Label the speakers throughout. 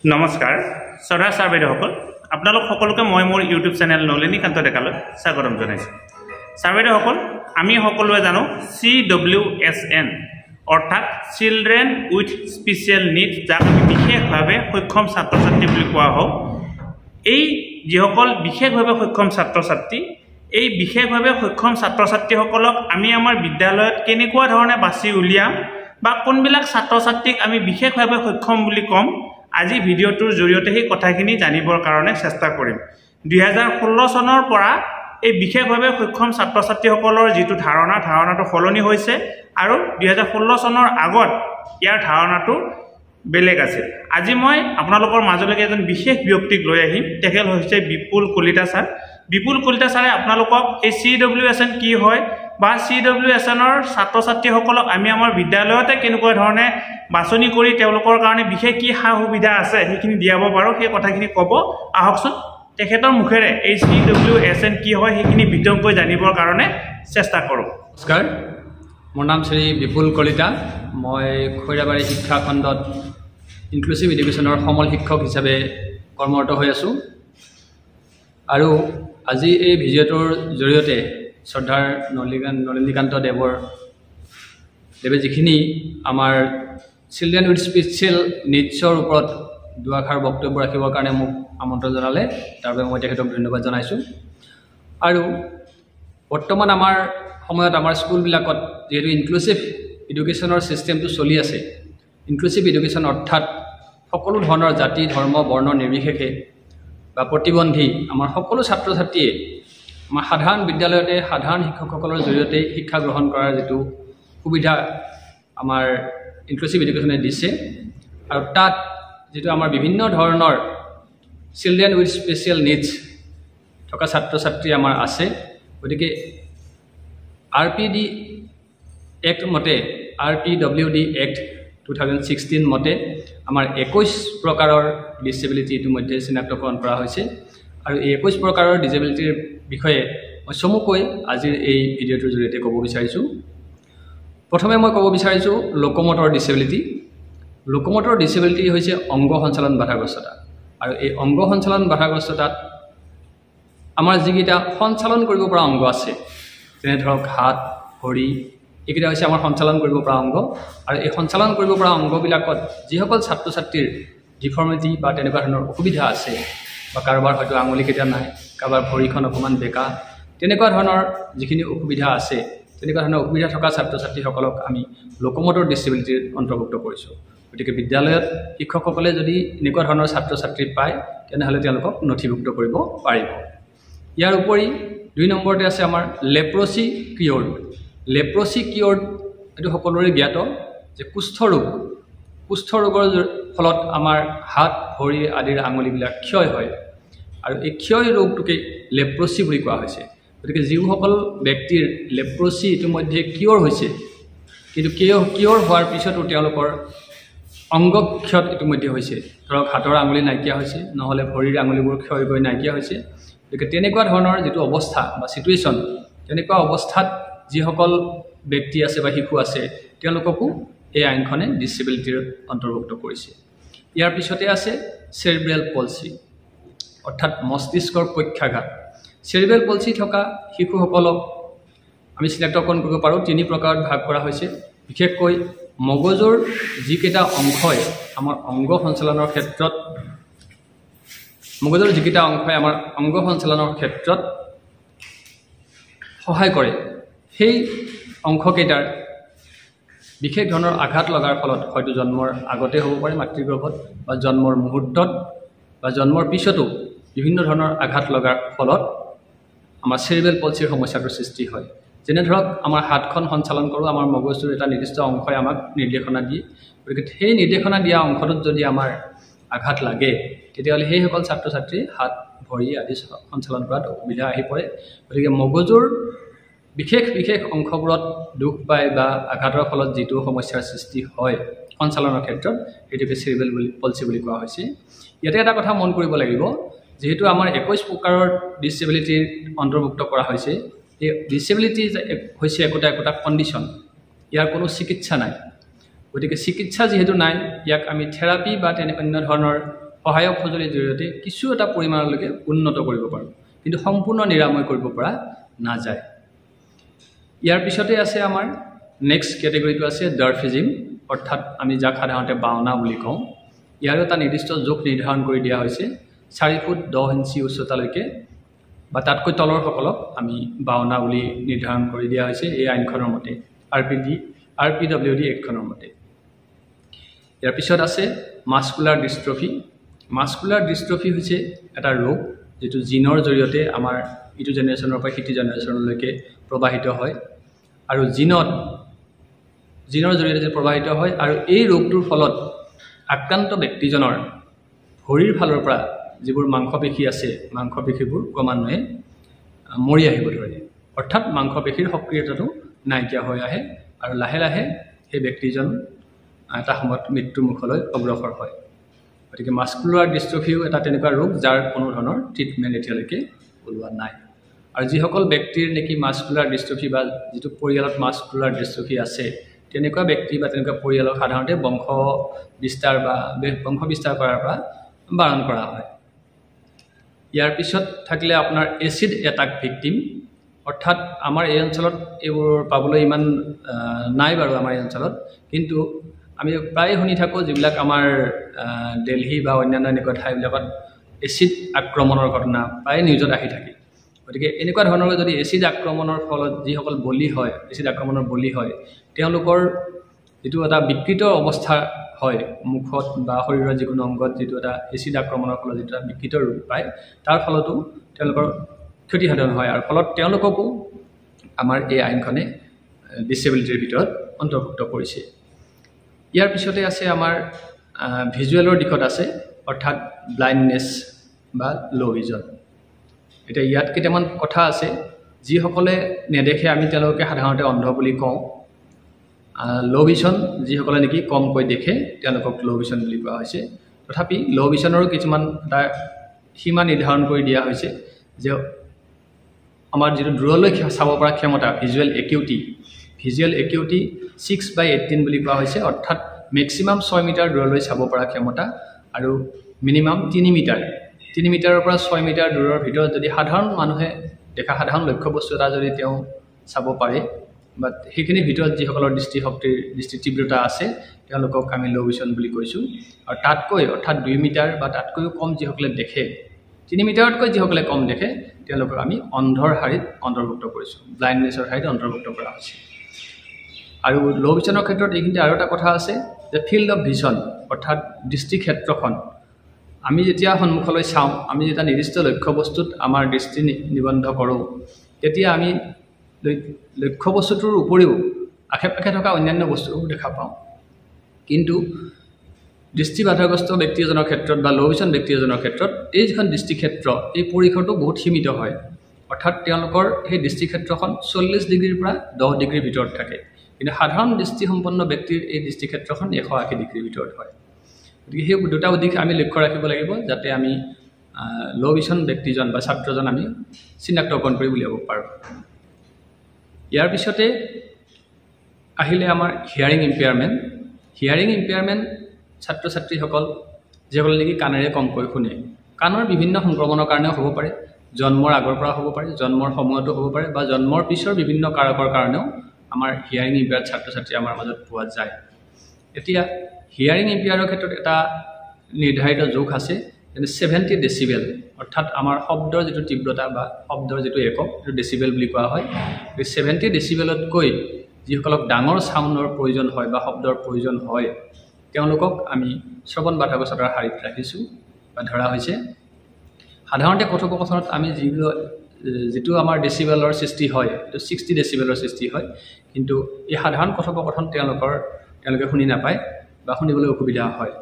Speaker 1: নমস্কাৰ শ্ৰদ্ধা ছাৰ বাইদেউসকল আপোনালোক সকলোকে মই মোৰ ইউটিউব চেনেল নলিনীকান্ত ডেকালৈ স্বাগতম জনাইছোঁ। ছাৰ বাইদেউসকল আমি সকলোৱে জানো CWSN অৰ্থাৎ চিলড্ৰেন উইথ স্পেচিয়েল নিডছ, যাক আমি বিশেষভাৱে সক্ষম ছাত্ৰ ছাত্ৰী বুলি কোৱা হয়। এই যিসকল বিশেষভাৱে সক্ষম ছাত্ৰ ছাত্ৰী, এই বিশেষভাৱে সক্ষম ছাত্ৰ ছাত্ৰীসকলক আমি আমাৰ বিদ্যালয়ত কেনেকুৱা ধৰণে বাছি উলিয়াম বা কোনবিলাক ছাত্ৰ ছাত্ৰীক আমি বিশেষভাৱে সক্ষম বুলি ক'ম, আজি ভিডিঅ'টোৰ জৰিয়তে সেই কথাখিনি জানিবৰ কাৰণে চেষ্টা কৰিম। 2016 চনৰ পৰা এই বিশেষভাৱে সক্ষম ছাত্ৰ ছাত্ৰীসকলৰ যিটো ধাৰণাটো সলনি হৈছে আৰু 2016 চনৰ আগত ইয়াৰ ধাৰণাটো বেলেগ আছিল। আজি মই আপোনালোকৰ মাজলৈকে এজন বিশেষ ব্যক্তিক লৈ আহিম। তেখেত হৈছে বিপুল কলিতা ছাৰ। বিপুল কলিতা ছাৰে আপোনালোকক এই CWSN কি হয় বা CWSNৰ ছাত্ৰ ছাত্ৰীসকলক আমি আমাৰ বিদ্যালয়তে কেনেকুৱা ধৰণে বাছনি কৰি তেওঁলোকৰ কাৰণে বিশেষ কি সা সুবিধা আছে সেইখিনি দিয়াব পাৰোঁ, সেই কথাখিনি ক'ব। আহকচোন তেখেতৰ মুখেৰে এই CWSN কি হয় সেইখিনি বিতংকৈ জানিবৰ কাৰণে চেষ্টা কৰোঁ।
Speaker 2: নমস্কাৰ, মোৰ নাম শ্ৰী বিপুল কলিতা। মই খৈৰাবাৰী শিক্ষা খণ্ডত ইনক্লুচিভ এডুকেশ্যনৰ সমল শিক্ষক হিচাপে কৰ্মৰত হৈ আছোঁ। আৰু আজি এই ভিডিঅ'টোৰ জৰিয়তে শ্ৰদ্ধাৰ নলিনীকান্ত দেৱে যিখিনি আমাৰ চিলড্ৰেন উইথ স্পেচিয়েল নিডছৰ ওপৰত দুআষাৰ বক্তব্য ৰাখিবৰ কাৰণে মোক আমন্ত্ৰণ জনালে, তাৰ বাবে মই তেখেতক ধন্যবাদ জনাইছোঁ। আৰু বৰ্তমান আমাৰ সময়ত আমাৰ স্কুলবিলাকত যিহেতু ইনক্লুচিভ এডুকেশ্যনৰ ছিষ্টেমটো চলি আছে, ইনক্লুচিভ এডুকেশ্যন অৰ্থাৎ সকলো ধৰণৰ জাতি ধৰ্ম বৰ্ণ নিৰ্বিশেষে বা প্ৰতিবন্ধী আমাৰ সকলো ছাত্ৰ ছাত্ৰীয়ে আমাৰ সাধাৰণ বিদ্যালয়তে সাধাৰণ শিক্ষকসকলৰ জৰিয়তে শিক্ষা গ্ৰহণ কৰাৰ যিটো সুবিধা আমাৰ ইনক্লুচিভ এডুকেশ্যনে দিছে, আৰু তাত যিটো আমাৰ বিভিন্ন ধৰণৰ চিলড্ৰেন উইথ স্পেচিয়েল নিডছ থকা ছাত্ৰ ছাত্ৰী আমাৰ আছে। গতিকে RPD এক্ট মতে, RPWD এক্ট 2016 মতে আমাৰ 21 প্ৰকাৰৰ ডিছেবিলিটি ইতিমধ্যে চিনাক্তকৰণ কৰা হৈছে। আৰু এই 21 প্ৰকাৰৰ ডিছেবিলিটিৰ বিষয়ে মই চমুকৈ আজিৰ এই ভিডিঅ'টোৰ জৰিয়তে ক'ব বিচাৰিছোঁ। প্ৰথমে মই ক'ব বিচাৰিছোঁ লোকমটৰ ডিছেবিলিটি। লোকমটৰ ডিছেবিলিটি হৈছে অংগ সঞ্চালন বাধাগ্ৰস্ততা। আৰু এই অংগ সঞ্চালন বাধাগ্ৰস্ততাত আমাৰ যিকেইটা সঞ্চালন কৰিব পৰা অংগ আছে, যেনে ধৰক হাত ভৰি, এইকেইটা হৈছে আমাৰ সঞ্চালন কৰিব পৰা অংগ। আৰু এই সঞ্চালন কৰিব পৰা অংগবিলাকত যিসকল ছাত্ৰ ছাত্ৰীৰ ডিফৰ্মিটি বা তেনেকুৱা ধৰণৰ অসুবিধা আছে, বা কাৰোবাৰ হয়তো আঙুলিকেইটা নাই, কাৰোবাৰ ভৰিখন অকণমান বেকা, তেনেকুৱা ধৰণৰ যিখিনি অসুবিধা আছে, তেনেকুৱা ধৰণৰ অসুবিধা থকা ছাত্ৰ ছাত্ৰীসকলক আমি লোকমটৰ ডিছেবিলিটিৰ অন্তৰ্ভুক্ত কৰিছোঁ। গতিকে বিদ্যালয়ত শিক্ষকসকলে যদি এনেকুৱা ধৰণৰ ছাত্ৰ ছাত্ৰী পায়, তেনেহ'লে তেওঁলোকক নথিভুক্ত কৰিব পাৰিব। ইয়াৰ উপৰি 2 নম্বৰতে আছে আমাৰ লেপ্ৰচি কিয়ৰ্ড। লেপ্ৰচি কিয়ৰ্ড এইটো সকলোৰে জ্ঞাত যে কুষ্ঠ ৰোগৰ ফলত আমাৰ হাত ভৰি আদিৰ আঙুলিবিলাক ক্ষয় হয়, আৰু এই ক্ষয় ৰোগটোকে লেপ্ৰচি বুলি কোৱা হৈছে। গতিকে যিসকল ব্যক্তিৰ লেপ্ৰচি ইতিমধ্যে কিয়ৰ হৈছে, কিন্তু কিয়ৰ হোৱাৰ পিছতো তেওঁলোকৰ অংগক্ষত ইতিমধ্যে হৈছে, ধৰক হাতৰ আঙুলি নাইকিয়া হৈছে, নহ'লে ভৰিৰ আঙুলিবোৰ ক্ষয় গৈ নাইকিয়া হৈছে। গতিকে তেনেকুৱা ধৰণৰ যিটো অৱস্থা বা চিটুৱেশ্যন, তেনেকুৱা অৱস্থাত যিসকল ব্যক্তি আছে বা শিশু আছে, তেওঁলোককো এই আইনখনে ডিছেবিলিটিৰ অন্তৰ্ভুক্ত কৰিছে। ইয়াৰ পিছতে আছে চেৰিব্ৰেল পলচি অৰ্থাৎ মস্তিষ্কৰ পক্ষাঘাত। চেৰিব্ৰেল পলচি থকা শিশুসকলক আমি চিনাক্তকৰণ কৰিব পাৰোঁ 3 প্ৰকাৰত ভাগ কৰা হৈছে। বিশেষকৈ মগজুৰ যিকেইটা অংশই আমাৰ অংগ সঞ্চালনৰ ক্ষেত্ৰত সহায় কৰে, সেই অংশকেইটাৰ বিশেষ ধৰণৰ আঘাত লগাৰ ফলত হয়তো জন্মৰ আগতে হ'ব পাৰে মাতৃগৰ্ভত, বা জন্মৰ মুহূৰ্তত বা জন্মৰ পিছতো বিভিন্ন ধৰণৰ আঘাত লগাৰ ফলত আমাৰ চেৰিব্ৰেল পলচিৰ সমস্যাটোৰ সৃষ্টি হয়। যেনে ধৰক আমাৰ হাতখন সঞ্চালন কৰোঁ, আমাৰ মগজুৰ এটা নিৰ্দিষ্ট অংশই আমাক নিৰ্দেশনা দিয়ে। গতিকে সেই নিৰ্দেশনা দিয়া অংশটোত যদি আমাৰ আঘাত লাগে, তেতিয়াহ'লে সেইসকল ছাত্ৰ ছাত্ৰী হাত ভৰি আদি সঞ্চালন কৰাত অসুবিধা আহি পৰে। গতিকে মগজুৰ বিশেষ অংশবোৰত দুখ পায় বা আঘাতৰ ফলত যিটো সমস্যাৰ সৃষ্টি হয় সঞ্চালনৰ ক্ষেত্ৰত, সেইটোকে চেৰিব্ৰেল পলচি বুলি কোৱা হৈছে। ইয়াতে এটা কথা মন কৰিব লাগিব, যিহেতু আমাৰ 21 প্ৰকাৰৰ ডিছেবিলিটিৰ অন্তৰ্ভুক্ত কৰা হৈছে, এই ডিছেবিলিটি হৈছে একোটা কণ্ডিশ্যন, ইয়াৰ কোনো চিকিৎসা নাই। গতিকে চিকিৎসা যেহেতু নাই, ইয়াক আমি থেৰাপি বা তেনে অন্য ধৰণৰ সহায়ক সঁজুলিৰ জৰিয়তে কিছু এটা পৰিমাণলৈকে উন্নত কৰিব পাৰোঁ, কিন্তু সম্পূৰ্ণ নিৰাময় কৰিব পৰা নাযায়। ইয়াৰ পিছতে আছে আমাৰ নেক্সট কেটেগৰীটো আছে ডাৰ্ফিজিম, অৰ্থাৎ আমি যাক সাধাৰণতে বাওনা বুলি কওঁ। ইয়াৰো এটা নিৰ্দিষ্ট জোখ নিৰ্ধাৰণ কৰি দিয়া হৈছে। 4 ফুট 10 ইঞ্চি উচ্চতালৈকে বা তাতকৈ তলৰ সকলক আমি বাওনা বুলি নিৰ্ধাৰণ কৰি দিয়া হৈছে এই আইনখনৰ মতে, RPWD এক্টখনৰ মতে। ইয়াৰ পিছত আছে মাস্কুলাৰ ডিষ্ট্ৰফি। মাস্কুলাৰ ডিষ্ট্ৰফি হৈছে এটা ৰোগ যিটো জিনৰ জৰিয়তে আমাৰ ইটো জেনেৰেশ্যনৰ পৰা সিটো জেনেৰেশ্যনলৈকে প্ৰবাহিত হয়, আৰু জিনৰ জৰিয়তে যে প্ৰবাহিত হয়, আৰু এই ৰোগটোৰ ফলত আক্ৰান্ত ব্যক্তিজনৰ ভৰিৰ ফালৰ পৰা যিবোৰ মাংসপেশী আছে, মাংসপেশীবোৰ ক্ৰমান্বয়ে মৰি আহিব ধৰে, অৰ্থাৎ মাংসপেশীৰ সক্ৰিয়তাটো নাইকিয়া হৈ আহে, আৰু লাহে লাহে সেই ব্যক্তিজন এটা সময়ত মৃত্যুমুখলৈ অগ্ৰসৰ হয়। গতিকে মাস্কুলাৰ ডিষ্ট্ৰফিও এটা তেনেকুৱা ৰোগ যাৰ কোনো ধৰণৰ ট্ৰিটমেণ্ট এতিয়ালৈকে ওলোৱা নাই। আৰু যিসকল ব্যক্তিৰ নেকি মাস্কুলাৰ ডিষ্ট্ৰফি বা যিটো পৰিয়ালত মাস্কুলাৰ ডিষ্ট্ৰফি আছে, তেনেকুৱা ব্যক্তি বা তেনেকুৱা পৰিয়ালক সাধাৰণতে বংশ বিস্তাৰ কৰাৰ পৰা বাৰণ কৰা হয়। ইয়াৰ পিছত থাকিলে আপোনাৰ এচিড এটাক ভিক্টিম, অৰ্থাৎ আমাৰ এই অঞ্চলত এইবোৰ পাবলৈ ইমান নাই বাৰু আমাৰ এই অঞ্চলত, কিন্তু আমি প্ৰায় শুনি থাকোঁ যিবিলাক আমাৰ দিল্লী বা অন্যান্য এনেকুৱা ঠাইবিলাকত এচিড আক্ৰমণৰ ঘটনা প্ৰায় নিউজত আহি থাকে। গতিকে এনেকুৱা ধৰণৰ যদি এচিড আক্ৰমণৰ ফলত যিসকল এচিড আক্ৰমণৰ বলি হয়, তেওঁলোকৰ যিটো এটা বিকৃত অৱস্থা হয় মুখত বা শৰীৰৰ যিকোনো অংগত, যিটো এটা এচিড আক্ৰমণৰ ফলত যিটো এটা বিকৃত ৰূপ পায়, তাৰ ফলতো তেওঁলোকৰ ক্ষতিসাধন হয়, আৰু ফলত তেওঁলোককো আমাৰ এই আইনখনে ডিছেবিলিটিৰ ভিতৰত অন্তৰ্ভুক্ত কৰিছে। ইয়াৰ পিছতে আছে আমাৰ ভিজুৱেলৰ দিশত আছে, অৰ্থাৎ ব্লাইণ্ডনেছ বা ল' ভিজন। এতিয়া ইয়াত কেইটামান কথা আছে। যিসকলে নেদেখে আমি তেওঁলোকে সাধাৰণতে অন্ধ বুলি কওঁ। ল' ভিজন যিসকলে নেকি কমকৈ দেখে তেওঁলোকক ল' ভিজন বুলি কোৱা হৈছে। তথাপি ল' ভিজনৰো কিছুমান এটা সীমা নিৰ্ধাৰণ কৰি দিয়া হৈছে যে আমাৰ যিটো দূৰলৈ চাব পৰা ক্ষমতা, ভিজুৱেল একিউটি 6/18 বুলি কোৱা হৈছে, অৰ্থাৎ মেক্সিমাম 6 মিটাৰ দূৰলৈ চাব পৰা ক্ষমতা, আৰু মিনিমাম 3 মিটাৰ। 3 মিটাৰৰ পৰা 6 মিটাৰ দূৰৰ ভিতৰত যদি সাধাৰণ মানুহে দেখা সাধাৰণ লক্ষ্য বস্তু এটা যদি তেওঁ চাব পাৰে, বা সেইখিনিৰ ভিতৰত যিসকলৰ দৃষ্টি তীব্ৰতা আছে তেওঁলোকক আমি ল' ভিজন বুলি কৈছোঁ। আৰু তাতকৈ অৰ্থাৎ 2 মিটাৰ বা তাতকৈও কম যিসকলে দেখে, 3 মিটাৰতকৈ যিসকলে কম দেখে, তেওঁলোকক আমি অন্ধৰ শাৰীত অন্তৰ্ভুক্ত কৰিছোঁ, ব্লাইণ্ডনেছৰ শাৰীত অন্তৰ্ভুক্ত কৰা হৈছে। আৰু ল' ভিজনৰ ক্ষেত্ৰত এইখিনিতে আৰু এটা কথা আছে যে ফিল্ড অফ ভিজন, অৰ্থাৎ দৃষ্টিক্ষেত্ৰখন আমি যেতিয়া সন্মুখলৈ চাওঁ, আমি যেতিয়া নিৰ্দিষ্ট লক্ষ্যবস্তুত আমাৰ দৃষ্টি নিবদ্ধ কৰোঁ, তেতিয়া আমি লক্ষ্যবস্তুটোৰ উপৰিও আশে পাশে থকা অন্যান্য বস্তুবোৰ দেখা পাওঁ। কিন্তু দৃষ্টিবাধাগ্ৰস্ত ব্যক্তি এজনৰ ক্ষেত্ৰত বা ল' ভিজন ব্যক্তি এজনৰ ক্ষেত্ৰত এই যিখন দৃষ্টিক্ষেত্ৰ, এই পৰিসৰটো বহুত সীমিত হয়, অৰ্থাৎ তেওঁলোকৰ সেই দৃষ্টিক্ষেত্ৰখন 40 ডিগ্ৰীৰ পৰা 10 ডিগ্ৰীৰ ভিতৰত থাকে। কিন্তু সাধাৰণ দৃষ্টিসম্পন্ন ব্যক্তিৰ এই দৃষ্টিক্ষেত্ৰখন 180 ডিগ্ৰীৰ ভিতৰত হয়। গতিকে সেই দুটা দিশ আমি লক্ষ্য ৰাখিব লাগিব, যাতে আমি ল' ভিজন ব্যক্তিজন বা ছাত্ৰজন আমি চিনাক্তকৰণ কৰি উলিয়াব পাৰোঁ। ইয়াৰ পিছতে আহিলে আমাৰ হিয়াৰিং ইম্পেয়াৰমেণ্ট। ছাত্ৰ ছাত্ৰীসকল যিসকলে নেকি কাণেৰে কমকৈ শুনে, কাণৰ বিভিন্ন সংক্ৰমণৰ কাৰণেও হ'ব পাৰে, জন্মৰ আগৰ পৰা হ'ব পাৰে, জন্মৰ সময়তো হ'ব পাৰে, বা জন্মৰ পিছৰ বিভিন্ন কাৰকৰ কাৰণেও আমাৰ হিয়াৰিং ইম্পেয়াৰ্ড ছাত্ৰ ছাত্ৰী আমাৰ মাজত পোৱা যায়। এতিয়া হিয়াৰিং ইম্পেয়াৰৰ ক্ষেত্ৰত এটা নিৰ্ধাৰিত জোখ আছে, যেনে 70 ডেচিবেল, অৰ্থাৎ আমাৰ শব্দৰ যিটো তীব্ৰতা বা শব্দৰ যিটো একক, সেইটো ডেচিবেল বুলি কোৱা হয়। এই 70 ডেচিবেলতকৈ যিসকলক ডাঙৰ চাউণ্ডৰ প্ৰয়োজন হয় বা শব্দৰ প্ৰয়োজন হয়, তেওঁলোকক আমি শ্ৰৱণ বাধাগ্ৰস্তৰ শাৰীত ৰাখিছোঁ বা ধৰা হৈছে। সাধাৰণতে কথোপকথনত আমি যিটো আমাৰ ডেচিবেলৰ সৃষ্টি হয়, সেইটো 60 ডেচিবেলৰ সৃষ্টি হয়, কিন্তু এই সাধাৰণ কথোপকথন তেওঁলোকে শুনি নাপায় বা শুনিবলৈ অসুবিধা হয়।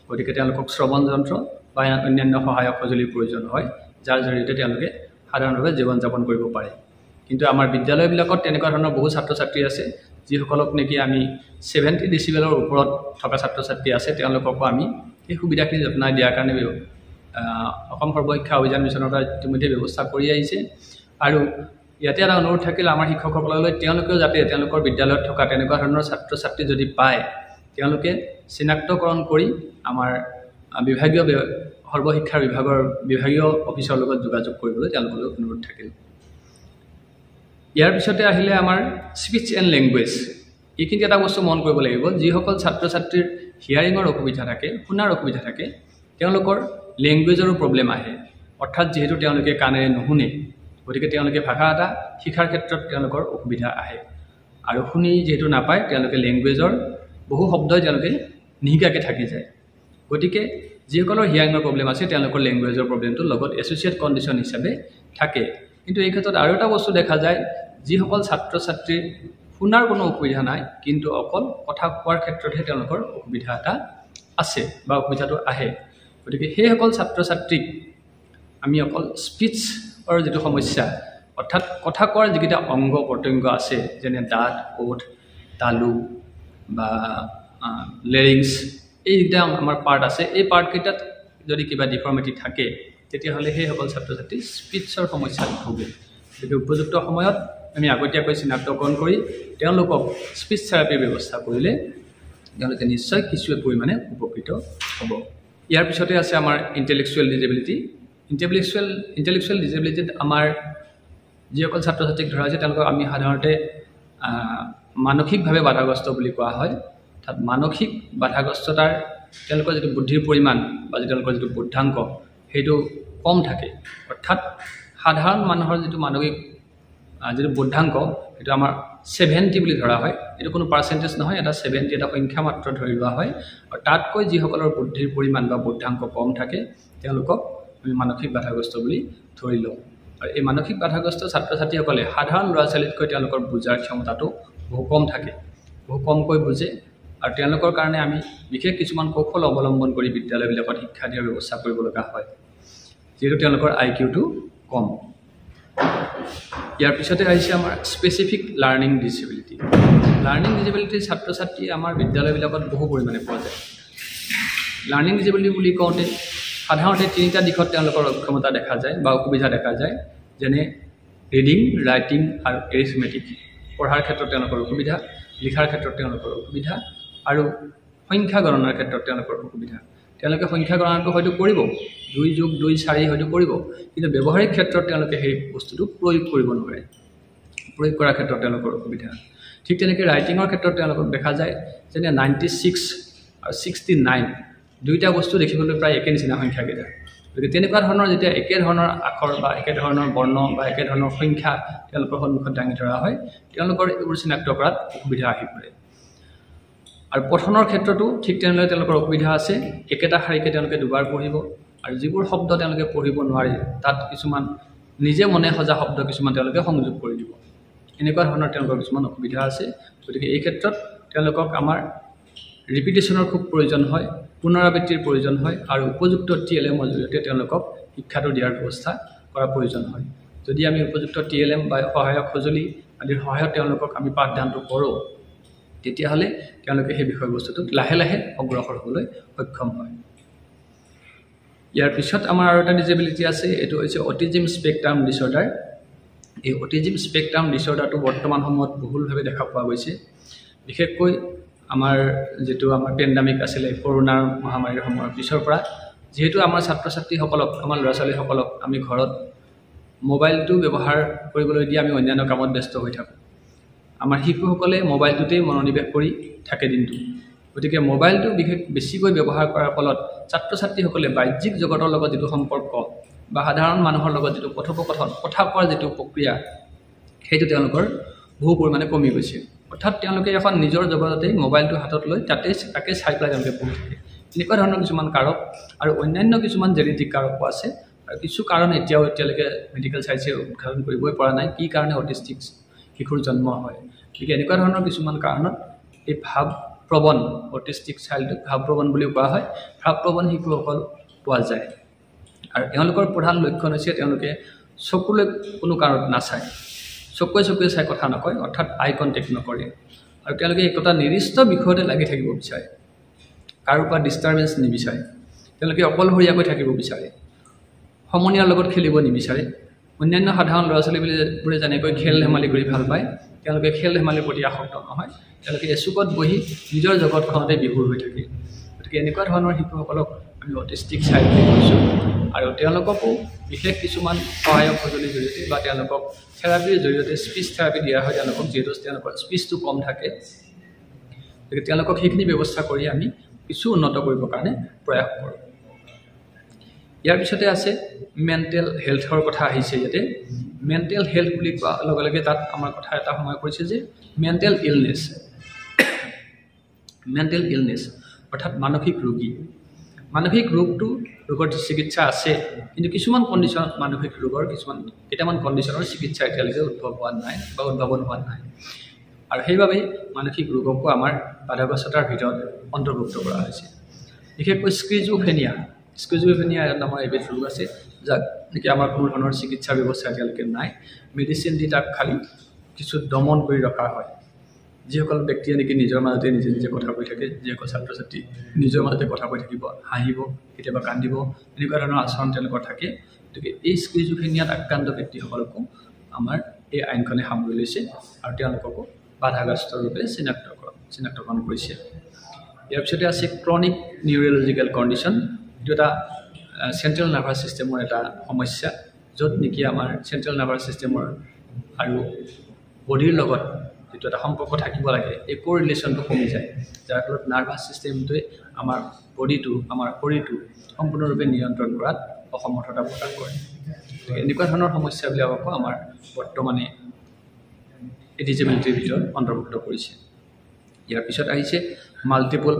Speaker 2: গতিকে তেওঁলোকক শ্ৰৱণ যন্ত্ৰ বা অন্যান্য সহায়ক সঁজুলিৰ প্ৰয়োজন হয়, যাৰ জৰিয়তে তেওঁলোকে সাধাৰণভাৱে জীৱন যাপন কৰিব পাৰে। কিন্তু আমাৰ বিদ্যালয়বিলাকত তেনেকুৱা ধৰণৰ বহু ছাত্ৰ ছাত্ৰী আছে যিসকলক নেকি আমি 70 ডেচিবেলৰ ওপৰত থকা ছাত্ৰ ছাত্ৰী আছে, তেওঁলোককো আমি এই সুবিধাখিনি যত্নাই দিয়াৰ কাৰণে অসম সৰ্বশিক্ষা অভিযান মিছনৰ পৰা ইতিমধ্যে ব্যৱস্থা কৰি আহিছে। আৰু ইয়াতে এটা অনুৰোধ থাকিল আমাৰ শিক্ষকসকললৈ, তেওঁলোকেও যাতে তেওঁলোকৰ বিদ্যালয়ত থকা তেনেকুৱা ধৰণৰ ছাত্ৰ ছাত্ৰী যদি পায়, তেওঁলোকে চিনাক্তকৰণ কৰি আমাৰ বিভাগীয় সৰ্বশিক্ষাৰ বিভাগীয় অফিচৰ লগত যোগাযোগ কৰিবলৈ তেওঁলোকলৈ অনুৰোধ থাকিল। ইয়াৰ পিছতে আহিলে আমাৰ স্পীচ এণ্ড লেংগুৱেজ। এইখিনি এটা বস্তু মন কৰিব লাগিব, যিসকল ছাত্ৰ ছাত্ৰীৰ হিয়াৰিঙৰ অসুবিধা থাকে, শুনাৰ অসুবিধা থাকে, তেওঁলোকৰ লেংগুৱেজৰো প্ৰব্লেম আহে। অৰ্থাৎ যিহেতু তেওঁলোকে কাণেৰে নুশুনে, গতিকে তেওঁলোকে ভাষা এটা শিকাৰ ক্ষেত্ৰত তেওঁলোকৰ অসুবিধা আহে। আৰু শুনি যিহেতু নাপায়, তেওঁলোকে লেংগুৱেজৰ বহু শব্দই তেওঁলোকে নিশিকাকৈ থাকি যায়। গতিকে যিসকলৰ হিয়াৰিঙৰ প্ৰব্লেম আছে, তেওঁলোকৰ লেংগুৱেজৰ প্ৰব্লেমটো লগত এছ'চিয়েট কণ্ডিশ্যন হিচাপে থাকে। কিন্তু এই ক্ষেত্ৰত আৰু এটা বস্তু দেখা যায়, যিসকল ছাত্ৰ ছাত্ৰীৰ শুনাৰ কোনো অসুবিধা নাই, কিন্তু অকল কথা কোৱাৰ ক্ষেত্ৰতহে তেওঁলোকৰ অসুবিধা এটা আছে বা অসুবিধাটো আহে। গতিকে সেইসকল ছাত্ৰ ছাত্ৰীক আমি অকল স্পীচৰ যিটো সমস্যা, অৰ্থাৎ কথা কোৱাৰ যিকেইটা অংগ প্ৰত্যংগ আছে, যেনে দাঁত, ওঠ, তালু বা লেৰিংছ, এইকেইটা আমাৰ পাৰ্ট আছে, এই পাৰ্টকেইটাত যদি কিবা ডিফৰ্মিটি থাকে, তেতিয়াহ'লে সেইসকল ছাত্ৰ ছাত্ৰী স্পীচৰ সমস্যাত ভোগে। গতিকে উপযুক্ত সময়ত আমি আগতীয়াকৈ চিনাক্তকৰণ কৰি তেওঁলোকক স্পীচ থেৰাপিৰ ব্যৱস্থা কৰিলে তেওঁলোকে নিশ্চয় কিছু পৰিমাণে উপকৃত হ'ব। ইয়াৰ পিছতে আছে আমাৰ ইণ্টেলেকচুৱেল ডিজেবিলিটি। ইণ্টেলেকচুৱেল ডিজেবিলিটিত আমাৰ যিসকল ছাত্ৰ ছাত্ৰীক ধৰা হৈছে, তেওঁলোকক আমি সাধাৰণতে মানসিকভাৱে বাধাগ্ৰস্ত বুলি কোৱা হয়। অৰ্থাৎ মানসিক বাধাগ্ৰস্ততাৰ তেওঁলোকৰ যিটো বুদ্ধিৰ পৰিমাণ বা তেওঁলোকৰ যিটো বুদ্ধাংক, সেইটো কম থাকে। অৰ্থাৎ সাধাৰণ মানুহৰ যিটো মানসিক যিটো বুদ্ধাংক, সেইটো আমাৰ 70 বুলি ধৰা হয়। এইটো কোনো পাৰ্চেণ্টেজ নহয়, এটা 70 এটা সংখ্যা মাত্ৰ ধৰি লোৱা হয়। আৰু তাতকৈ যিসকলৰ বুদ্ধিৰ পৰিমাণ বা বুদ্ধাংক কম থাকে, তেওঁলোকক আমি মানসিক বাধাগ্ৰস্ত বুলি ধৰি লওঁ। আৰু এই মানসিক বাধাগ্ৰস্ত ছাত্ৰ ছাত্ৰীসকলে সাধাৰণ ল'ৰা ছোৱালীতকৈ তেওঁলোকৰ বুজাৰ ক্ষমতাটো বহু কম থাকে, বহু কমকৈ বুজে। আৰু তেওঁলোকৰ কাৰণে আমি বিশেষ কিছুমান কৌশল অৱলম্বন কৰি বিদ্যালয়বিলাকত শিক্ষা দিয়াৰ ব্যৱস্থা কৰিব লগা হয়, যিহেতু তেওঁলোকৰ IQ-টো কম। ইয়াৰ পিছতে আহিছে আমাৰ স্পেচিফিক লাৰ্ণিং ডিচেবিলিটি। লাৰ্ণিং ডিচেবিলিটিৰ ছাত্ৰ ছাত্ৰী আমাৰ বিদ্যালয়বিলাকত বহু পৰিমাণে পোৱা যায়। লাৰ্ণিং ডিচেবিলিটি বুলি কওঁতে সাধাৰণতে 3টা দিশত তেওঁলোকৰ অক্ষমতা দেখা যায় বা অসুবিধা দেখা যায়, যেনে ৰিডিং, ৰাইটিং আৰু এৰিথমেটিক। পঢ়াৰ ক্ষেত্ৰত তেওঁলোকৰ অসুবিধা, লিখাৰ ক্ষেত্ৰত তেওঁলোকৰ অসুবিধা আৰু সংখ্যা গণনাৰ ক্ষেত্ৰত তেওঁলোকৰ অসুবিধা। তেওঁলোকে সংখ্যা গণনাটো হয়তো কৰিব, 2 + 2 = 4 হয়তো কৰিব, কিন্তু ব্যৱহাৰিক ক্ষেত্ৰত তেওঁলোকে সেই বস্তুটো প্ৰয়োগ কৰিব নোৱাৰে। প্ৰয়োগ কৰাৰ ক্ষেত্ৰত তেওঁলোকৰ অসুবিধা। ঠিক তেনেকৈ ৰাইটিঙৰ ক্ষেত্ৰত তেওঁলোকক দেখা যায়, যেনে 96 আৰু 69, দুইটা বস্তু দেখিবলৈ প্ৰায় একে নিচিনা সংখ্যাকেইটা। গতিকে তেনেকুৱা ধৰণৰ যেতিয়া একে ধৰণৰ আখৰ বা একে ধৰণৰ বৰ্ণ বা একে ধৰণৰ সংখ্যা তেওঁলোকৰ সন্মুখত দাঙি ধৰা হয়, তেওঁলোকৰ এইবোৰ চিনাক্ত কৰাত অসুবিধা আহি পৰে। আৰু পঠনৰ ক্ষেত্ৰতো ঠিক তেনেদৰে তেওঁলোকৰ অসুবিধা আছে। একেটা শাৰীকে তেওঁলোকে দুবাৰ পঢ়িব, আৰু যিবোৰ শব্দ তেওঁলোকে পঢ়িব নোৱাৰে, তাত কিছুমান নিজে মনে সজা শব্দ কিছুমান তেওঁলোকে সংযোগ কৰি দিব। এনেকুৱা ধৰণৰ তেওঁলোকৰ কিছুমান অসুবিধা আছে। গতিকে এই ক্ষেত্ৰত তেওঁলোকক আমাৰ ৰিপিটেশ্যনৰ খুব প্ৰয়োজন হয়, পুনৰাবৃত্তিৰ প্ৰয়োজন হয়, আৰু উপযুক্ত TLM-ৰ জৰিয়তে তেওঁলোকক শিক্ষাটো দিয়াৰ ব্যৱস্থা কৰাৰ প্ৰয়োজন হয়। যদি আমি উপযুক্ত TLM বা সহায়ক সঁজুলি আদিৰ সহায়ত তেওঁলোকক আমি পাঠদানটো কৰোঁ, তেতিয়াহ'লে তেওঁলোকে সেই বিষয়বস্তুটোত লাহে লাহে অগ্ৰসৰ হ'বলৈ সক্ষম হয়। ইয়াৰ পিছত আমাৰ আৰু এটা ডিজেবিলিটি আছে, এইটো হৈছে অটিজিম স্পেক্ট্ৰাম ডিছঅৰ্ডাৰ। এই অটিজিম স্পেক্ট্ৰাম ডিছঅৰ্ডাৰটো বৰ্তমান সময়ত বহুলভাৱে দেখা পোৱা গৈছে। বিশেষকৈ আমাৰ যিটো আমাৰ পেণ্ডামিক আছিলে, কৰোণাৰ মহামাৰীৰ সময়ৰ পিছৰ পৰা, যিহেতু আমাৰ ছাত্ৰ ছাত্ৰীসকলক, আমাৰ ল'ৰা ছোৱালীসকলক আমি ঘৰত মোবাইলটো ব্যৱহাৰ কৰিবলৈ দি আমি অন্যান্য কামত ব্যস্ত হৈ থাকোঁ। আমাৰ শিশুসকলে মোবাইলটোতেই মনোনিৱেশ কৰি থাকে দিনটো। গতিকে মোবাইলটো বেছিকৈ ব্যৱহাৰ কৰাৰ ফলত ছাত্ৰ ছাত্ৰীসকলে বাহ্যিক জগতৰ লগত যিটো সম্পৰ্ক বা সাধাৰণ মানুহৰ লগত যিটো কথোপকথন, কথা কোৱাৰ যিটো প্ৰক্ৰিয়া, সেইটো তেওঁলোকৰ বহু পৰিমাণে কমি গৈছে। অৰ্থাৎ তেওঁলোকে এখন নিজৰ জগততেই মোবাইলটো হাতত লৈ তাকে চাই পেলাই তেওঁলোকে পঢ়ি থাকে। এনেকুৱা ধৰণৰ কিছুমান কাৰক আৰু অন্যান্য কিছুমান জেনেটিক কাৰকো আছে। আৰু কিছু কাৰণ এতিয়ালৈকে মেডিকেল চাইন্সে উদ্ঘাটন কৰিবই পৰা নাই, কি কাৰণে অটিষ্টিক শিশুৰ জন্ম হয়। গতিকে এনেকুৱা ধৰণৰ কিছুমান কাৰণত এই ভাৱপ্ৰৱণ অটিষ্টিক চাইল্ডক ভাৱপ্ৰৱণ বুলিও কোৱা হয়, ভাৱপ্ৰৱণ শিশুসকল পোৱা যায়। আৰু তেওঁলোকৰ প্ৰধান লক্ষণ হৈছে তেওঁলোকে চকুলৈ কোনো কাৰণত নাচায়, চকুৱে চাই কথা নকয়, অৰ্থাৎ আই কণ্টেক্ট নকৰে। আৰু তেওঁলোকে একোটা নিৰ্দিষ্ট বিষয়তে লাগি থাকিব বিচাৰে, কাৰো পৰা ডিষ্টাৰ্বেঞ্চ নিবিচাৰে। তেওঁলোকে অকলশৰীয়াকৈ থাকিব বিচাৰে, সমনীয়াৰ লগত খেলিব নিবিচাৰে। অন্যান্য সাধাৰণ ল'ৰা ছোৱালীবোৰে যেনেকৈ খেল ধেমালি কৰি ভাল পায়, তেওঁলোকে খেল ধেমালিৰ প্ৰতি আসক্ত নহয়। তেওঁলোকে এচুকত বহি নিজৰ জগতখনতে বিভোৰ হৈ থাকে। গতিকে এনেকুৱা ধৰণৰ শিশুসকলক আমি আমি অটিষ্টিক চাইল্ড বুলি কৈছোঁ আৰু তেওঁলোককো বিশেষ কিছুমান সহায়ক সঁজুলিৰ জৰিয়তে বা তেওঁলোকক থেৰাপিৰ জৰিয়তে স্পীচ থেৰাপি দিয়া হয় তেওঁলোকক যিহেতু তেওঁলোকৰ স্পীচটো কম থাকে গতিকে তেওঁলোকক সেইখিনি ব্যৱস্থা কৰি আমি কিছু উন্নত কৰিবৰ কাৰণে প্ৰয়াস কৰোঁ ইয়াৰ পিছতে আছে মেণ্টেল হেল্থৰ কথা আহিছে ইয়াতে মেণ্টেল হেল্থ বুলি কোৱাৰ লগে লগে তাত আমাৰ কথা এটা সময় পৰিছে যে মেণ্টেল ইলনেছ অৰ্থাৎ মানসিক ৰোগটো ৰোগৰ চিকিৎসা আছে কিন্তু কিছুমান কণ্ডিশ্যনত মানসিক ৰোগৰ কেইটামান কণ্ডিশ্যনৰ চিকিৎসা এতিয়ালৈকে উদ্ভাৱন হোৱা নাই আৰু সেইবাবে মানসিক ৰোগকো আমাৰ বাধাগ্ৰস্ততাৰ ভিতৰত অন্তৰ্ভুক্ত কৰা হৈছে বিশেষকৈ স্কিজোফ্ৰেনিয়া নামৰ এবিধ ৰোগ আছে যাক নেকি আমাৰ কোনো ধৰণৰ চিকিৎসা ব্যৱস্থা এতিয়ালৈকে নাই মেডিচিন দি তাক খালি কিছু দমন কৰি ৰখা হয় যিসকল ব্যক্তিয়ে নেকি নিজৰ মাজতে নিজে কথা কৈ থাকে যিসকল ছাত্ৰ ছাত্ৰী নিজৰ মাজতে কথা কৈ থাকিব হাঁহিব কেতিয়াবা কান্দিব এনেকুৱা ধৰণৰ আচৰণ তেওঁলোকৰ থাকে গতিকে এই স্কিজোফ্ৰেনিয়াত আক্ৰান্ত ব্যক্তিসকলকো আমাৰ এই আইনখনে সামৰি লৈছে আৰু তেওঁলোককো বাধাগ্ৰস্ত ৰূপে চিনাক্তকৰণ কৰিছে ইয়াৰ পিছতে আছে ক্ৰনিক নিউৰলজিকেল কণ্ডিশ্যন এইটো এটা চেণ্ট্ৰেল নাৰ্ভাছ ছিষ্টেমৰ এটা সমস্যা য'ত নেকি আমাৰ চেণ্ট্ৰেল নাৰ্ভাছ ছিষ্টেমৰ আৰু বডিৰ লগত যিটো এটা সম্পৰ্ক থাকিব লাগে এই কোৰিলেশ্যনটো কমি যায় যাৰ ফলত নাৰ্ভাছ ছিষ্টেমটোৱে আমাৰ শৰীৰটো সম্পূৰ্ণৰূপে নিয়ন্ত্ৰণ কৰাত অসমৰ্থতা প্ৰদান কৰে গতিকে এনেকুৱা ধৰণৰ সমস্যাবিলাককো আমাৰ বৰ্তমানে এই ডিজেবিলিটিৰ ভিতৰত অন্তৰ্ভুক্ত কৰিছে ইয়াৰ পিছত আহিছে মাল্টিপল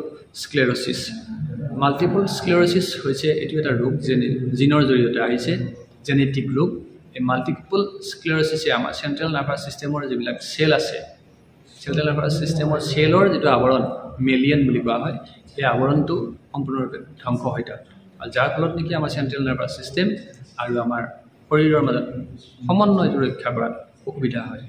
Speaker 2: স্ক্লেৰ'চিছ হৈছে এইটো এটা ৰোগ জিনৰ জৰিয়তে আহিছে জেনেটিক ৰোগ এই মাল্টিপল স্ক্লেৰ'চিছে আমাৰ চেণ্ট্ৰেল নাৰ্ভাছ ছিষ্টেমৰ যিবিলাক চেল আছে চেণ্ট্ৰেল নাৰ্ভাছ ছিষ্টেমৰ চেলৰ যিটো আৱৰণ মেলিয়েন বুলি কোৱা হয় সেই আৱৰণটো সম্পূৰ্ণৰূপে ধ্বংস হৈ থাকে আৰু যাৰ ফলত নেকি আমাৰ চেণ্ট্ৰেল নাৰ্ভাছ ছিষ্টেম আৰু আমাৰ শৰীৰৰ মাজত সমন্বয়টো ৰক্ষা কৰাত অসুবিধা হয়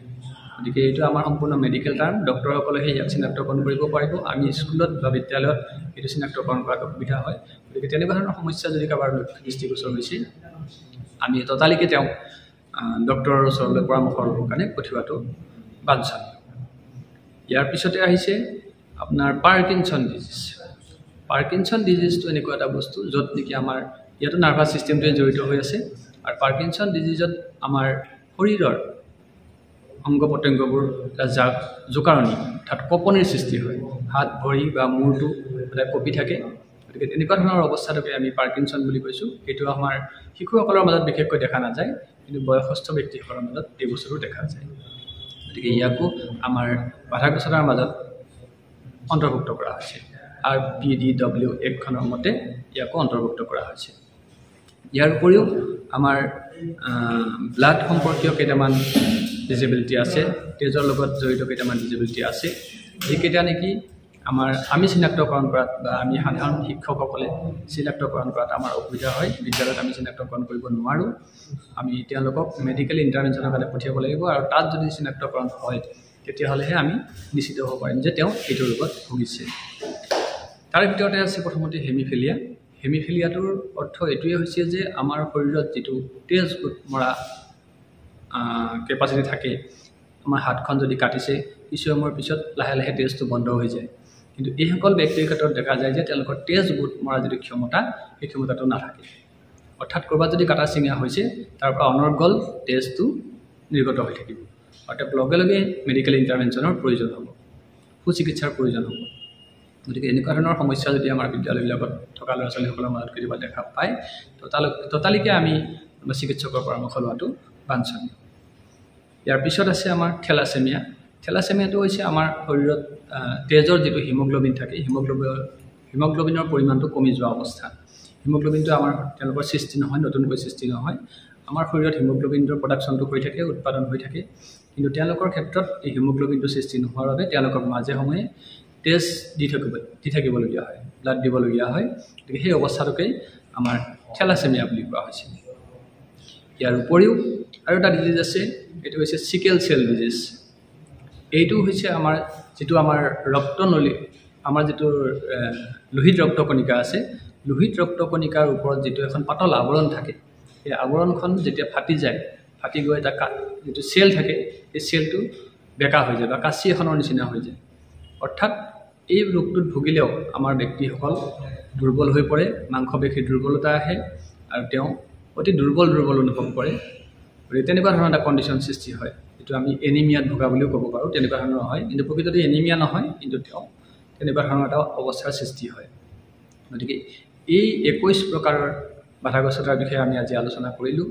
Speaker 2: গতিকে এইটো আমাৰ সম্পূৰ্ণ মেডিকেল টাৰ্ম ডক্টৰসকলেহে ইয়াক চিনাক্তকৰণ কৰিব পাৰিব আমি স্কুলত বা বিদ্যালয়ত এইটো চিনাক্তকৰণ কৰাত অসুবিধা হয় গতিকে তেনেকুৱা ধৰণৰ সমস্যা যদি কাৰোবাৰ দৃষ্টিগোচৰ হৈছে আমি ততালিকে তেওঁক ডক্টৰৰ ওচৰলৈ পৰামৰ্শ ল'বৰ কাৰণে পঠিওৱাটো বাঞ্ছনীয় ইয়াৰ পিছতে আহিছে আপোনাৰ পাৰ্কিনছন ডিজিজটো এনেকুৱা এটা বস্তু য'ত নেকি আমাৰ ইয়াতো নাৰ্ভাছ ছিষ্টেমটোৱে জড়িত হৈ আছে আৰু পাৰ্কিনছন ডিজিজত আমাৰ শৰীৰৰ অংগ প্ৰত্যংগবোৰ জোকাৰণি অৰ্থাৎ কঁপনিৰ সৃষ্টি হয় হাত ভৰি বা মূৰটো সদায় কঁপি থাকে গতিকে এনেকুৱা ধৰণৰ অৱস্থাটোকে আমি পাৰ্কিনছন বুলি কৈছোঁ এইটো আমাৰ শিশুসকলৰ মাজত বিশেষকৈ দেখা নাযায় কিন্তু বয়সস্থ ব্যক্তিসকলৰ মাজত এই বস্তুটো দেখা যায় গতিকে ইয়াকো আমাৰ বাধাগ্ৰস্ততাৰ মাজত অন্তৰ্ভুক্ত কৰা হৈছে RPDW এক্টখনৰ মতে ইয়াকো অন্তৰ্ভুক্ত কৰা হৈছে ইয়াৰ উপৰিও আমাৰ ব্লাড সম্পৰ্কীয় কেইটামান ডিজেবিলিটি আছে তেজৰ লগত জড়িত কেইটামান ডিজেবিলিটি আছে যিকেইটা নেকি আমি চিনাক্তকৰণ কৰাত বা আমি সাধাৰণ শিক্ষকসকলে চিনাক্তকৰণ কৰাত আমাৰ অসুবিধা হয় বিদ্যালয়ত আমি চিনাক্তকৰণ কৰিব নোৱাৰোঁ আমি তেওঁলোকক মেডিকেল ইণ্টাৰভেনশ্যনৰ কাৰণে পঠিয়াব লাগিব আৰু তাত যদি চিনাক্তকৰণ হয় তেতিয়াহ'লেহে আমি নিশ্চিত হ'ব পাৰিম যে তেওঁ এইটো ৰোগত ভুগিছে তাৰ ভিতৰতে আছে প্ৰথমতে হেমিফিলিয়াটোৰ অৰ্থ এইটোৱে হৈছে যে আমাৰ শৰীৰত যিটো তেজ গোট মৰা কেপাচিটি থাকে আমাৰ হাতখন যদি কাটিছে কিছু সময়ৰ পিছত লাহে লাহে তেজটো বন্ধ হৈ যায় কিন্তু এইসকল ব্যক্তিৰ ক্ষেত্ৰত দেখা যায় যে তেওঁলোকৰ তেজ গোট মৰা যিটো ক্ষমতা সেই ক্ষমতাটো নাথাকে অৰ্থাৎ ক'ৰবাত যদি কাটা চিঙা হৈছে তাৰ পৰা অনৰ্গল তেজটো নিৰ্গত হৈ থাকিব অৰ্থাৎ লগে লগে মেডিকেল ইণ্টাৰভেনশ্যনৰ প্ৰয়োজন হ'ব সুচিকিৎসাৰ প্ৰয়োজন হ'ব গতিকে এনেকুৱা ধৰণৰ সমস্যা যদি আমাৰ বিদ্যালয়বিলাকত থকা ল'ৰা ছোৱালীসকলৰ মাজত কেতিয়াবা দেখা পায় ততালিকে আমি চিকিৎসকৰ পৰামৰ্শ লোৱাটো বাঞ্ছনীয় ইয়াৰ পিছত আছে আমাৰ থেলাছেমিয়াটো হৈছে আমাৰ শৰীৰত তেজৰ যিটো হিমোগ্ল'বিন থাকে হিমোগ্ল'বিনৰ পৰিমাণটো কমি যোৱা অৱস্থা হিমোগ্ল'বিনটো আমাৰ তেওঁলোকৰ সৃষ্টি নহয় নতুনকৈ সৃষ্টি নহয় আমাৰ শৰীৰত হিমোগ্ল'বিনৰ প্ৰডাকশ্যনটো হৈ থাকে উৎপাদন হৈ থাকে কিন্তু তেওঁলোকৰ ক্ষেত্ৰত এই হিমোগ্ল'বিনটো সৃষ্টি নোহোৱাৰ বাবে তেওঁলোকক মাজে সময়ে তেজ দি থাকিবলগীয়া হয় ব্লাড দিবলগীয়া হয় গতিকে সেই অৱস্থাটোকেই আমাৰ থেলাছেমিয়া বুলি কোৱা হৈছে ইয়াৰ উপৰিও আৰু এটা ডিজিজ আছে এইটো হৈছে চিকেল চেল ডিজিজ এইটো হৈছে আমাৰ যিটো আমাৰ ৰক্তনলী আমাৰ যিটো লোহিত ৰক্তকণিকা আছে লোহিত ৰক্তকণিকাৰ ওপৰত যিটো এখন পাতল আৱৰণ থাকে এই আৱৰণখন যেতিয়া ফাটি গৈ এটা যিটো চেল থাকে এই চেলটো বেকা হৈ যায় বা কাঁচি এখনৰ নিচিনা হৈ যায় অৰ্থাৎ এই ৰোগটোত ভুগিলেও আমাৰ ব্যক্তিসকল দুৰ্বল হৈ পৰে, মাংসপেশীৰ দুৰ্বলতা আহে আৰু তেওঁ অতি দুৰ্বল অনুভৱ কৰে। গতিকে তেনেকুৱা ধৰণৰ এটা কণ্ডিশ্যন সৃষ্টি হয়, যিটো আমি এনিমিয়াত ভোগা বুলিও ক'ব পাৰোঁ। তেনেকুৱা ধৰণৰ হয়, কিন্তু প্ৰকৃততে এনিমিয়া নহয়, কিন্তু তেওঁ তেনেকুৱা ধৰণৰ এটা অৱস্থাৰ সৃষ্টি হয়। গতিকে এই 21 প্ৰকাৰৰ বাধাগ্ৰস্ততাৰ বিষয়ে আমি আজি আলোচনা কৰিলোঁ।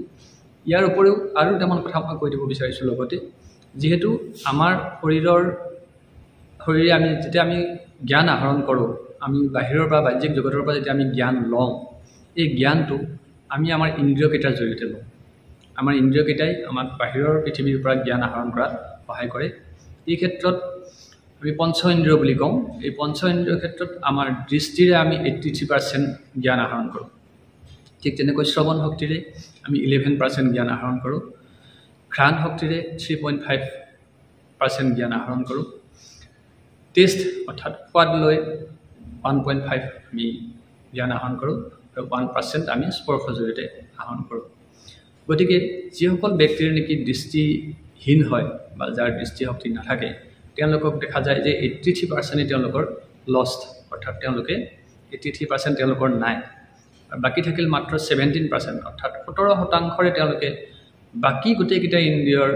Speaker 2: ইয়াৰ উপৰিও আৰু দুটামান কথা মই কৈ দিব বিচাৰিছোঁ লগতে, যিহেতু আমাৰ শৰীৰে আমি যেতিয়া আমি জ্ঞান আহৰণ কৰোঁ, আমি বাহিৰৰ পৰা বাহ্যিক জগতৰ পৰা যেতিয়া আমি জ্ঞান লওঁ, এই জ্ঞানটো আমি আমাৰ ইন্দ্ৰিয়কেইটাৰ জৰিয়তে লওঁ। আমাৰ ইন্দ্ৰিয়কেইটাই আমাক বাহিৰৰ পৃথিৱীৰ পৰা জ্ঞান আহৰণ কৰাত সহায় কৰে। এই ক্ষেত্ৰত আমি পঞ্চ ইন্দ্ৰিয় বুলি কওঁ। এই পঞ্চ ইন্দ্ৰিয়ৰ ক্ষেত্ৰত আমাৰ দৃষ্টিৰে আমি 83% জ্ঞান আহৰণ কৰোঁ। ঠিক তেনেকৈ শ্ৰৱণ শক্তিৰে আমি 11% জ্ঞান আহৰণ কৰোঁ। ঘ্ৰাণ শক্তিৰে 3.5% জ্ঞান আহৰণ কৰোঁ। টেষ্ট অৰ্থাৎ সোৱাদ লৈ 1.5 আমি জ্ঞান আহৰণ কৰোঁ আৰু 1% আমি স্পৰ্শৰ জৰিয়তে আহৰণ কৰোঁ। গতিকে যিসকল ব্যক্তিৰ নেকি দৃষ্টিহীন হয় বা যাৰ দৃষ্টিশক্তি নাথাকে, তেওঁলোকক দেখা যায় যে 83% তেওঁলোকৰ লষ্ট, অৰ্থাৎ তেওঁলোকে 83% তেওঁলোকৰ নাই। আৰু বাকী থাকিল মাত্ৰ 17%, অৰ্থাৎ 17% তেওঁলোকে বাকী গোটেইকেইটা ইন্দ্ৰিয়ৰ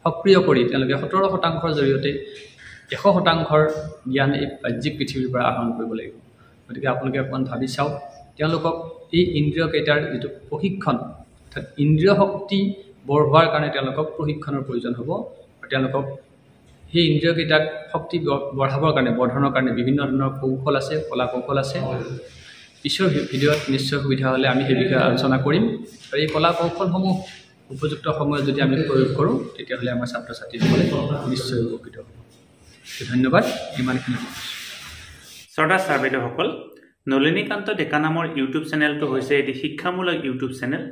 Speaker 2: সক্ৰিয় কৰি তেওঁলোকে 17%ৰ জৰিয়তে 100%ৰ জ্ঞান এই বাহ্যিক পৃথিৱীৰ পৰা আহৰণ কৰিব লাগিব। গতিকে আপোনালোকে অকণমান ভাবি চাওক, তেওঁলোকক এই ইন্দ্ৰিয়কেইটাৰ যিটো প্ৰশিক্ষণ, অৰ্থাৎ ইন্দ্ৰিয় শক্তি বঢ়োৱাৰ কাৰণে তেওঁলোকক প্ৰশিক্ষণৰ প্ৰয়োজন হ'ব। আৰু তেওঁলোকক সেই ইন্দ্ৰিয়কেইটাক শক্তি বঢ়াবৰ কাৰণে, বৰ্ধনৰ কাৰণে বিভিন্ন ধৰণৰ কৌশল আছে, কলা কৌশল আছে। পিছৰ ভিডিঅ'ত নিশ্চয় সুবিধা হ'লে আমি সেই বিষয়ে আলোচনা কৰিম। আৰু এই কলা কৌশলসমূহ উপযুক্ত সময়ত যদি আমি প্ৰয়োগ কৰোঁ, তেতিয়াহ'লে আমাৰ ছাত্ৰ ছাত্ৰীসকলে নিশ্চয় উপকৃত হ'ব। ধন্যবাদ, ইমানখিনি।
Speaker 1: শ্ৰদ্ধা ছাৰ বাইদেউসকল, নলিনীকান্ত ডেকা নামৰ ইউটিউব চেনেলটো হৈছে এটি শিক্ষামূলক ইউটিউব চেনেল।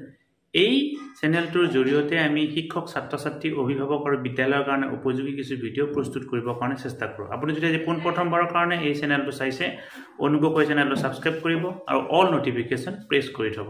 Speaker 1: এই চেনেলটোৰ জৰিয়তে আমি শিক্ষক, ছাত্ৰ ছাত্ৰী, অভিভাৱক আৰু বিদ্যালয়ৰ কাৰণে উপযোগী কিছু ভিডিঅ' প্ৰস্তুত কৰিবৰ কাৰণে চেষ্টা কৰোঁ। আপুনি যদি আজি পোনপ্ৰথমবাৰৰ কাৰণে এই চেনেলটো চাইছে, অনুগ্ৰহ কৰি চেনেলটো ছাবস্ক্ৰাইব কৰিব আৰু অল নটিফিকেশ্যন প্ৰেছ কৰি থ'ব।